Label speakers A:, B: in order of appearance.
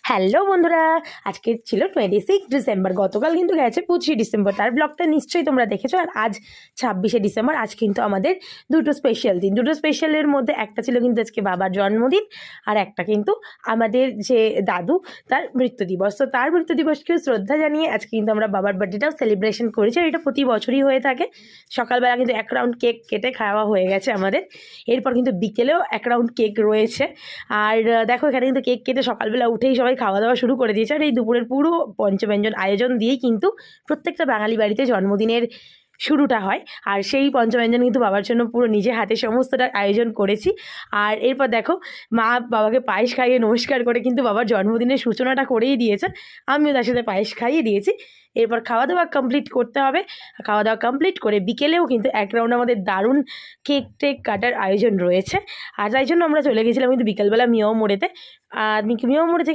A: Hello বন্ধুরা, আজকে ছিল 26 ডিসেম্বর, গতকাল কিন্তু গেছে 25 ডিসেম্বর। তার ব্লগটা নিশ্চয়ই তোমরা দেখেছো। আর আজ 26শে ডিসেম্বর, আজ কিন্তু আমাদের দুটো স্পেশাল দিন। দুটো স্পেশালের মধ্যে একটা ছিল কিন্তু আজকে বাবার জন্মদিন, আর একটা কিন্তু আমাদের যে দাদু তার মৃত্যু দিবস। তো তার মৃত্যু দিবসকেও শ্রদ্ধা জানিয়ে আজকে কিন্তু আমরা বাবার বার্থডেটাও সেলিব্রেশন করেছি। আর এটা প্রতি বছরই হয়ে থাকে। সকালবেলা কিন্তু এক রাউন্ড কেক কেটে খাওয়া হয়ে গেছে আমাদের। এরপর কিন্তু বিকেলেও এক রাউন্ড কেক রয়েছে। আর দেখো এখানে কিন্তু কেক কেটে সকালবেলা উঠেই সবাই খাওয়া দাওয়া শুরু করে দিয়েছে। আর এই দুপুরের পুরো পঞ্চব্যঞ্জন আয়োজন দিয়েই কিন্তু প্রত্যেকটা বাঙালি বাড়িতে জন্মদিনের শুরুটা হয়। আর সেই পঞ্চব্যঞ্জন কিন্তু বাবার জন্য পুরো নিজে হাতে সমস্তটা আয়োজন করেছি। আর এরপর দেখো মা বাবাকে পায়েস খাইয়ে নমস্কার করে কিন্তু বাবার জন্মদিনের সূচনাটা করেই দিয়েছে। আমিও তার সাথে পায়েস খাইয়ে দিয়েছি। এরপর খাওয়া দাওয়া কমপ্লিট করতে হবে। খাওয়া দাওয়া কমপ্লিট করে বিকেলেও কিন্তু এক রাউন্ড আমাদের দারুণ কেক টেক কাটার আয়োজন রয়েছে। আর তাই জন্য আমরা চলে গেছিলাম কিন্তু বিকেলবেলা মিয়াও মোড়েতে। আর মিয়াও মোড়ে থেকে